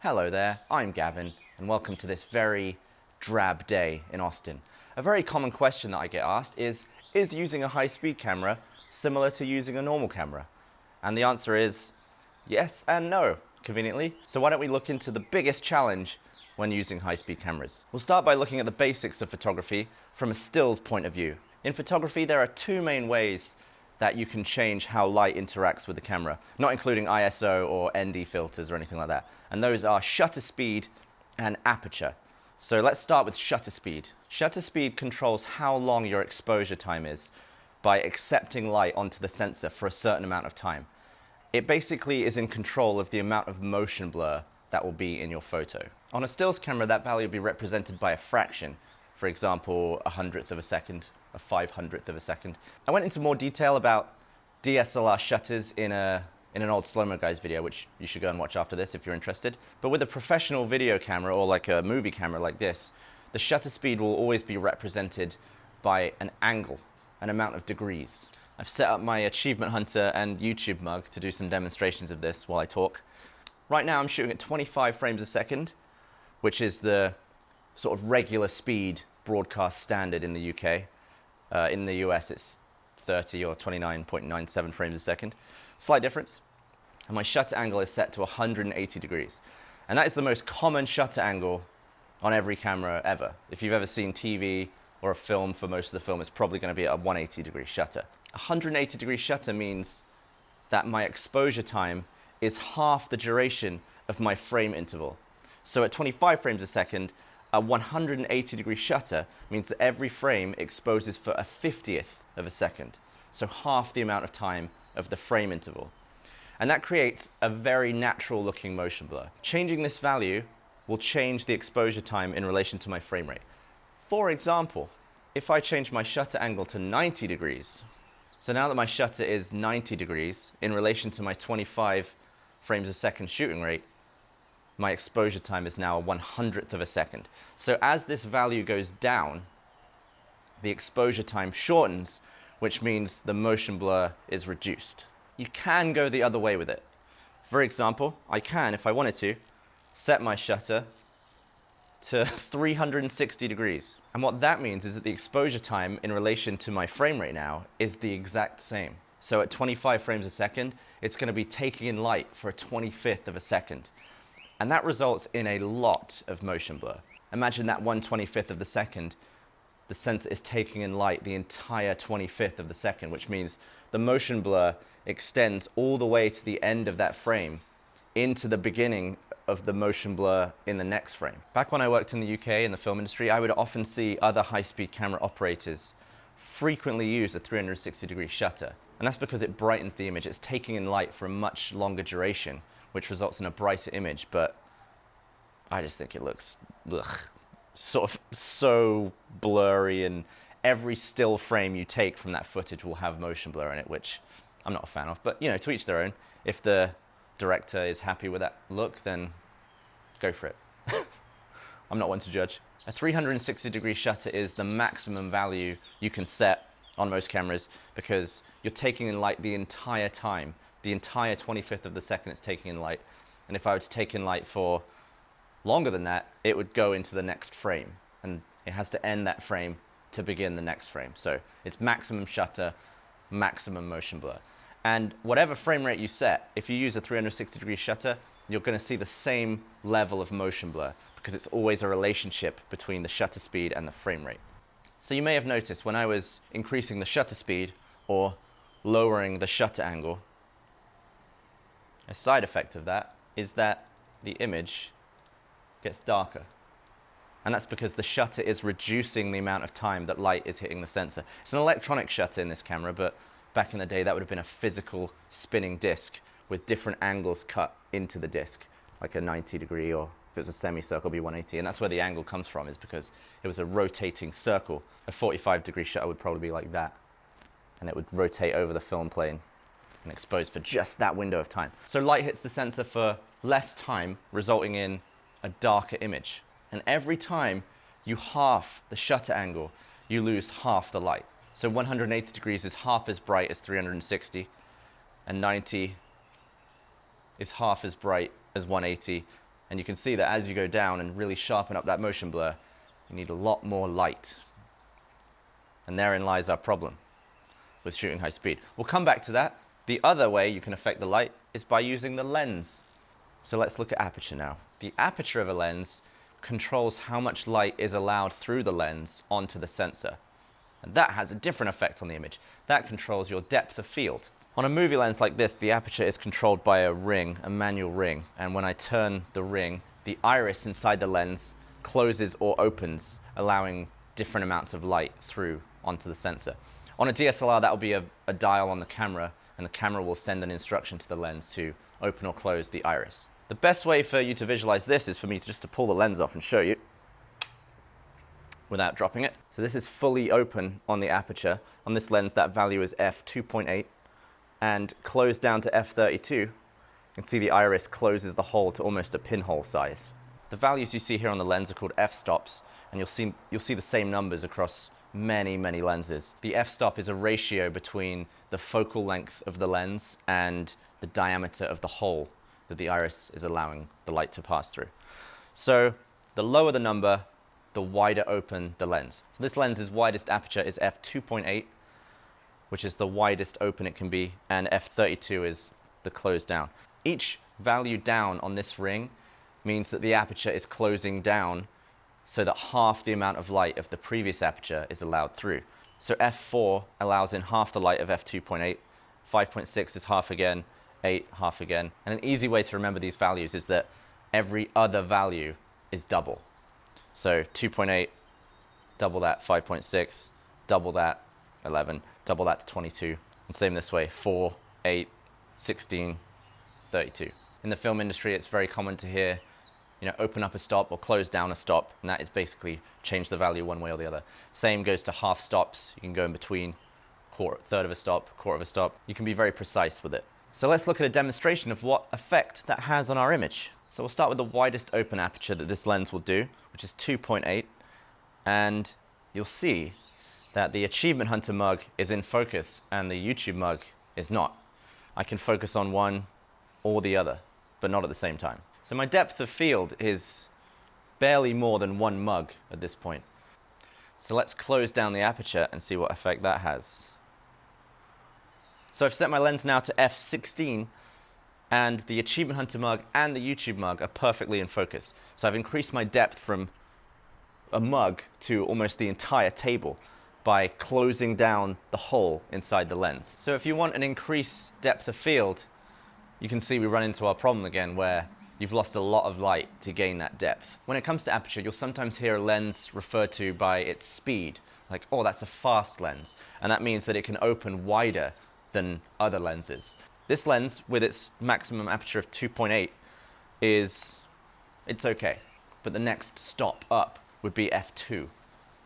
Hello there, I'm Gavin, and welcome to this very drab day in Austin. A very common question that I get asked is using a high-speed camera similar to using a normal camera? And the answer is yes and no, conveniently. So why don't we look into the biggest challenge when using high-speed cameras? We'll start by looking at the basics of photography from a stills point of view. In photography, there are two main ways that you can change how light interacts with the camera, not including ISO or ND filters or anything like that. And those are shutter speed and aperture. So let's start with shutter speed. Shutter speed controls how long your exposure time is by accepting light onto the sensor for a certain amount of time. It basically is in control of the amount of motion blur that will be in your photo. On a stills camera, that value will be represented by a fraction. For example, 100th of a second, a 500th of a second. I went into more detail about DSLR shutters in an old Slow-Mo Guys video, which you should go and watch after this if you're interested. But with a professional video camera or like a movie camera like this, the shutter speed will always be represented by an angle, an amount of degrees. I've set up my Achievement Hunter and YouTube mug to do some demonstrations of this while I talk. Right now I'm shooting at 25 frames a second, which is the sort of regular speed broadcast standard in the UK. In the US, it's 30 or 29.97 frames a second. Slight difference. And my shutter angle is set to 180 degrees. And that is the most common shutter angle on every camera ever. If you've ever seen TV or a film, for most of the film, it's probably going to be at a 180 degree shutter. 180 degree shutter means that my exposure time is half the duration of my frame interval. So at 25 frames a second, a 180 degree shutter means that every frame exposes for a 50th of a second, so half the amount of time of the frame interval. And that creates a very natural looking motion blur. Changing this value will change the exposure time in relation to my frame rate. For example, if I change my shutter angle to 90 degrees, so now that my shutter is 90 degrees in relation to my 25 frames a second shooting rate, my exposure time is now a 100th of a second. So as this value goes down, the exposure time shortens, which means the motion blur is reduced. You can go the other way with it. For example, I can, if I wanted to, set my shutter to 360 degrees. And what that means is that the exposure time in relation to my frame rate now is the exact same. So at 25 frames a second, it's going to be taking in light for a 25th of a second. And that results in a lot of motion blur. Imagine that 1/25th of the second, the sensor is taking in light the entire 25th of the second, which means the motion blur extends all the way to the end of that frame into the beginning of the motion blur in the next frame. Back when I worked in the UK in the film industry, I would often see other high-speed camera operators frequently use a 360 degree shutter. And that's because it brightens the image. It's taking in light for a much longer duration, which results in a brighter image, but I just think it looks sort of so blurry, and every still frame you take from that footage will have motion blur in it, which I'm not a fan of. But you know, to each their own. If the director is happy with that look, then go for it. I'm not one to judge. A 360 degree shutter is the maximum value you can set on most cameras because you're taking in light the entire time. The entire 25th of the second it's taking in light. And if I were to take in light for longer than that, it would go into the next frame. And it has to end that frame to begin the next frame. So it's maximum shutter, maximum motion blur. And whatever frame rate you set, if you use a 360 degree shutter, you're going to see the same level of motion blur because it's always a relationship between the shutter speed and the frame rate. So you may have noticed when I was increasing the shutter speed or lowering the shutter angle, a side effect of that is that the image gets darker. And that's because the shutter is reducing the amount of time that light is hitting the sensor. It's an electronic shutter in this camera, but back in the day that would have been a physical spinning disc with different angles cut into the disc, like a 90 degree, or if it was a semicircle, it'd be 180. And that's where the angle comes from, is because it was a rotating circle. A 45 degree shutter would probably be like that. And it would rotate over the film plane and expose for just that window of time. So light hits the sensor for less time, resulting in a darker image. And every time you half the shutter angle, you lose half the light. So 180 degrees is half as bright as 360, and 90 is half as bright as 180, And you can see that as you go down and really sharpen up that motion blur, you need a lot more light. And therein lies our problem with shooting high speed. We'll come back to that. The other way you can affect the light is by using the lens. So let's look at aperture now. The aperture of a lens controls how much light is allowed through the lens onto the sensor. And that has a different effect on the image. That controls your depth of field. On a movie lens like this, the aperture is controlled by a ring, a manual ring. And when I turn the ring, the iris inside the lens closes or opens, allowing different amounts of light through onto the sensor. On a DSLR, that will be a dial on the camera, and the camera will send an instruction to the lens to open or close the iris. The best way for you to visualize this is for me just to pull the lens off and show you without dropping it. So this is fully open on the aperture. On this lens, that value is f2.8, and closed down to f32, you can see the iris closes the hole to almost a pinhole size. The values you see here on the lens are called f-stops, and you'll see the same numbers across many, many lenses. The f-stop is a ratio between the focal length of the lens and the diameter of the hole that the iris is allowing the light to pass through. So the lower the number, the wider open the lens. So this lens's widest aperture is f2.8, which is the widest open it can be, and f32 is the closed down. Each value down on this ring means that the aperture is closing down so that half the amount of light of the previous aperture is allowed through. So f4 allows in half the light of f2.8, 5.6 is half again, 8, half again. And an easy way to remember these values is that every other value is double. So 2.8, double that, 5.6, double that, 11, double that to 22. And same this way, 4, 8, 16, 32. In the film industry, it's very common to hear, open up a stop or close down a stop, and that is basically change the value one way or the other. Same goes to half stops. You can go in between, third of a stop, quarter of a stop. You can be very precise with it. So let's look at a demonstration of what effect that has on our image. So we'll start with the widest open aperture that this lens will do, which is 2.8, and you'll see that the Achievement Hunter mug is in focus and the YouTube mug is not. I can focus on one or the other, but not at the same time. So my depth of field is barely more than one mug at this point. So let's close down the aperture and see what effect that has. So I've set my lens now to f16, and the Achievement Hunter mug and the YouTube mug are perfectly in focus. So I've increased my depth from a mug to almost the entire table by closing down the hole inside the lens. So if you want an increased depth of field, you can see we run into our problem again where you've lost a lot of light to gain that depth. When it comes to aperture, you'll sometimes hear a lens referred to by its speed, like, oh, that's a fast lens. And that means that it can open wider than other lenses. This lens, with its maximum aperture of 2.8, it's okay. But the next stop up would be f2,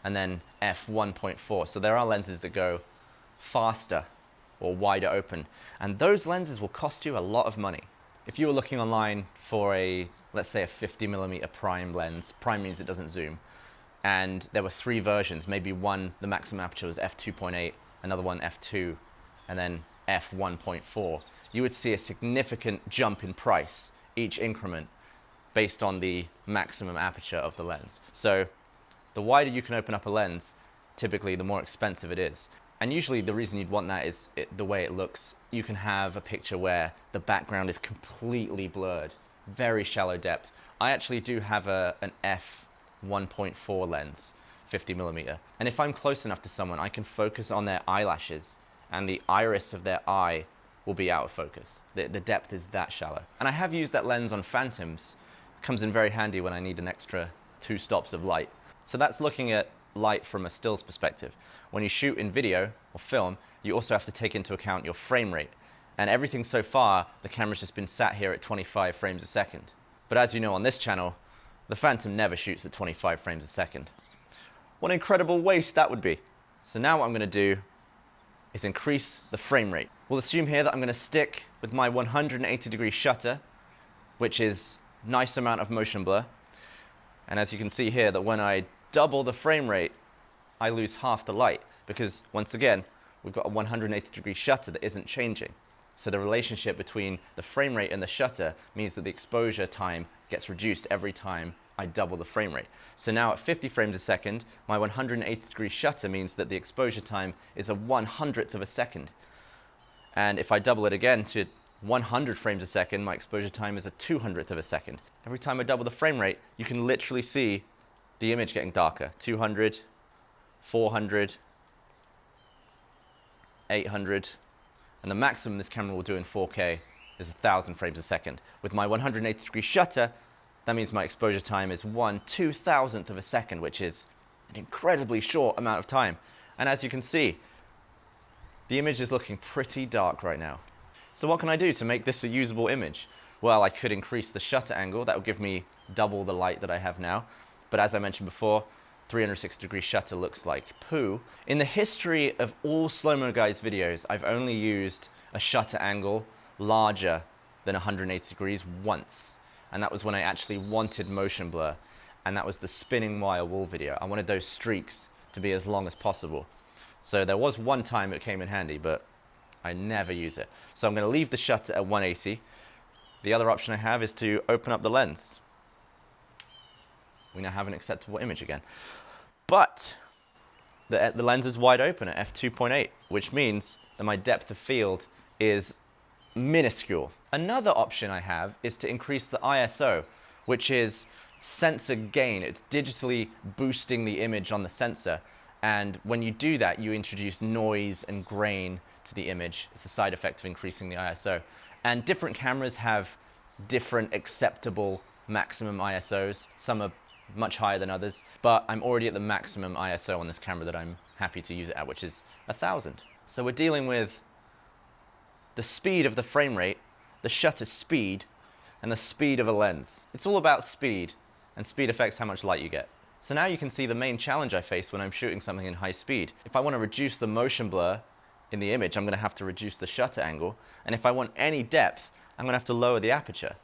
and then f1.4. So there are lenses that go faster or wider open, and those lenses will cost you a lot of money. If you were looking online for let's say a 50mm prime lens, prime means it doesn't zoom, and there were 3 versions, maybe one, the maximum aperture was f2.8, another one f2, and then f1.4, you would see a significant jump in price each increment based on the maximum aperture of the lens. So the wider you can open up a lens, typically the more expensive it is. And usually the reason you'd want that is the way it looks. You can have a picture where the background is completely blurred, very shallow depth. I actually do have an f1.4 lens, 50mm. And if I'm close enough to someone, I can focus on their eyelashes and the iris of their eye will be out of focus. The depth is that shallow. And I have used that lens on phantoms. It comes in very handy when I need an extra 2 stops of light. So that's looking at light from a stills perspective. When you shoot in video or film, you also have to take into account your frame rate. And everything so far, the camera's just been sat here at 25 frames a second. But as you know on this channel, the Phantom never shoots at 25 frames a second. What an incredible waste that would be. So now what I'm going to do is increase the frame rate. We'll assume here that I'm going to stick with my 180-degree shutter, which is nice amount of motion blur. And as you can see here, that when I double the frame rate, I lose half the light, because once again, we've got a 180-degree shutter that isn't changing. So the relationship between the frame rate and the shutter means that the exposure time gets reduced every time I double the frame rate. So now at 50 frames a second, my 180-degree shutter means that the exposure time is a 1/100th of a second. And if I double it again to 100 frames a second, my exposure time is a 200th of a second. Every time I double the frame rate, you can literally see the image getting darker. 200, 400, 800, and the maximum this camera will do in 4K is 1,000 frames a second. With my 180-degree shutter, that means my exposure time is 1/2000th of a second, which is an incredibly short amount of time. And as you can see, the image is looking pretty dark right now. So what can I do to make this a usable image? Well, I could increase the shutter angle. That will give me double the light that I have now. But as I mentioned before, 360-degree shutter looks like poo. In the history of all slow-mo guys videos, I've only used a shutter angle larger than 180 degrees once. And that was when I actually wanted motion blur. And that was the spinning wire wool video. I wanted those streaks to be as long as possible. So there was one time it came in handy, but I never use it. So I'm going to leave the shutter at 180. The other option I have is to open up the lens. We now have an acceptable image again. But the lens is wide open at f2.8, which means that my depth of field is minuscule. Another option I have is to increase the ISO, which is sensor gain. It's digitally boosting the image on the sensor. And when you do that, you introduce noise and grain to the image. It's a side effect of increasing the ISO. And different cameras have different acceptable maximum ISOs. Some are much higher than others, but I'm already at the maximum ISO on this camera that I'm happy to use it at, which is 1,000. So we're dealing with the speed of the frame rate, the shutter speed, and the speed of a lens. It's all about speed, and speed affects how much light you get. So now you can see the main challenge I face when I'm shooting something in high speed. If I want to reduce the motion blur in the image, I'm going to have to reduce the shutter angle. And if I want any depth, I'm going to have to lower the aperture.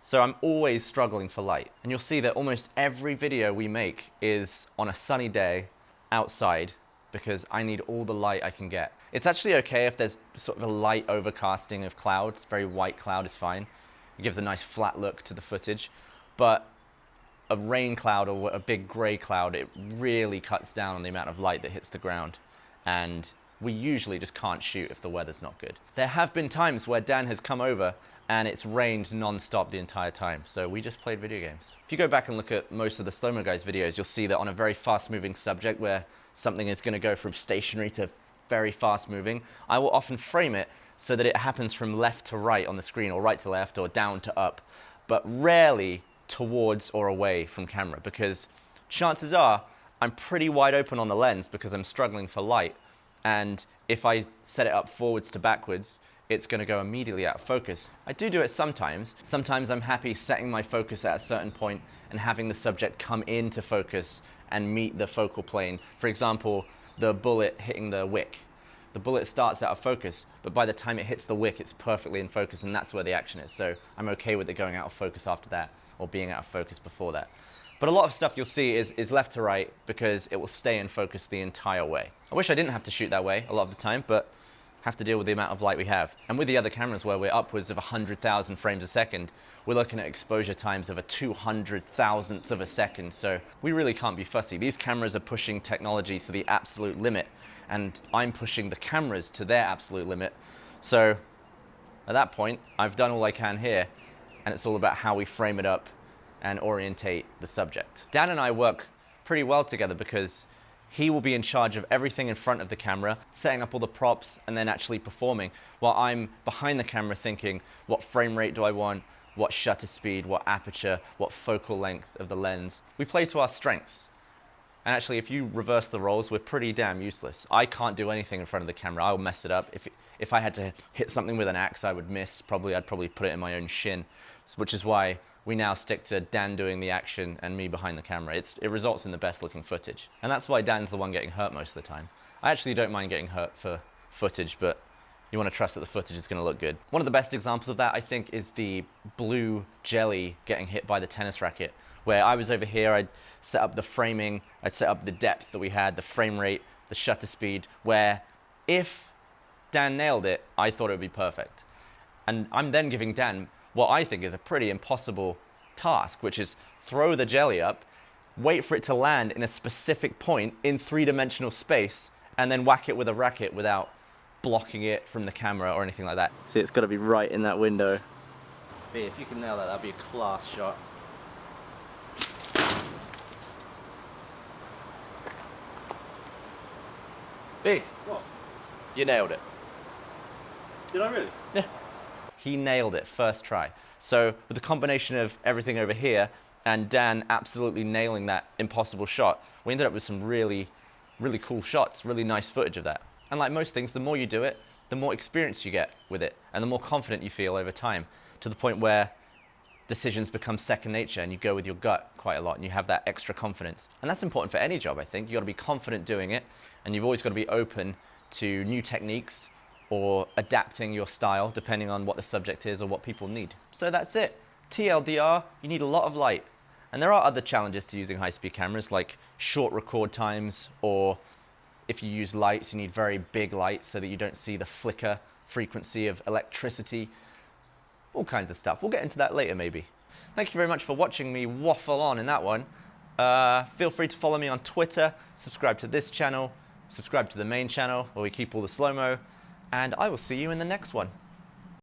So I'm always struggling for light. And you'll see that almost every video we make is on a sunny day outside because I need all the light I can get. It's actually okay if there's sort of a light overcasting of clouds. Very white cloud is fine. It gives a nice flat look to the footage. But a rain cloud or a big gray cloud, it really cuts down on the amount of light that hits the ground. And we usually just can't shoot if the weather's not good. There have been times where Dan has come over and it's rained non-stop the entire time. So we just played video games. If you go back and look at most of the slow-mo guys videos, you'll see that on a very fast-moving subject where something is going to go from stationary to very fast-moving, I will often frame it so that it happens from left to right on the screen, or right to left, or down to up, but rarely towards or away from camera, because chances are I'm pretty wide open on the lens because I'm struggling for light, and if I set it up forwards to backwards, it's going to go immediately out of focus. I do it sometimes. Sometimes I'm happy setting my focus at a certain point and having the subject come into focus and meet the focal plane. For example, the bullet hitting the wick. The bullet starts out of focus, but by the time it hits the wick, it's perfectly in focus, and that's where the action is. So I'm okay with it going out of focus after that, or being out of focus before that. But a lot of stuff you'll see is left to right because it will stay in focus the entire way. I wish I didn't have to shoot that way a lot of the time, but have to deal with the amount of light we have. And with the other cameras where we're upwards of 100,000 frames a second, we're looking at exposure times of a 200,000th of a second. So we really can't be fussy. These cameras are pushing technology to the absolute limit, and I'm pushing the cameras to their absolute limit. So at that point, I've done all I can here, and it's all about how we frame it up and orientate the subject. Dan and I work pretty well together because he will be in charge of everything in front of the camera, setting up all the props and then actually performing, while I'm behind the camera thinking, what frame rate do I want, what shutter speed, what aperture, what focal length of the lens. We play to our strengths. And actually, if you reverse the roles, we're pretty damn useless. I can't do anything in front of the camera. I'll mess it up. If I had to hit something with an axe, I would miss. I'd probably put it in my own shin, which is why we now stick to Dan doing the action and me behind the camera. It results in the best looking footage. And that's why Dan's the one getting hurt most of the time. I actually don't mind getting hurt for footage, but you want to trust that the footage is going to look good. One of the best examples of that, I think, is the blue jelly getting hit by the tennis racket, where I was over here, I'd set up the framing, I'd set up the depth that we had, the frame rate, the shutter speed, where if Dan nailed it, I thought it would be perfect. And I'm then giving Dan what I think is a pretty impossible task, which is throw the jelly up, wait for it to land in a specific point in three-dimensional space, and then whack it with a racket without blocking it from the camera or anything like that. See, it's got to be right in that window. B, if you can nail that, that'd be a class shot. B. What? You nailed it. Did I really? Yeah. He nailed it first try. So with the combination of everything over here and Dan absolutely nailing that impossible shot, we ended up with some really, really cool shots, really nice footage of that. And like most things, the more you do it, the more experience you get with it and the more confident you feel over time, to the point where decisions become second nature and you go with your gut quite a lot and you have that extra confidence. And that's important for any job, I think. You've got to be confident doing it, and you've always got to be open to new techniques or adapting your style depending on what the subject is or what people need. So that's it. TLDR, you need a lot of light. And there are other challenges to using high-speed cameras, like short record times, or if you use lights, you need very big lights so that you don't see the flicker frequency of electricity. All kinds of stuff. We'll get into that later, maybe. Thank you very much for watching me waffle on in that one. Feel free to follow me on Twitter, subscribe to this channel, subscribe to the main channel where we keep all the slow-mo, and I will see you in the next one.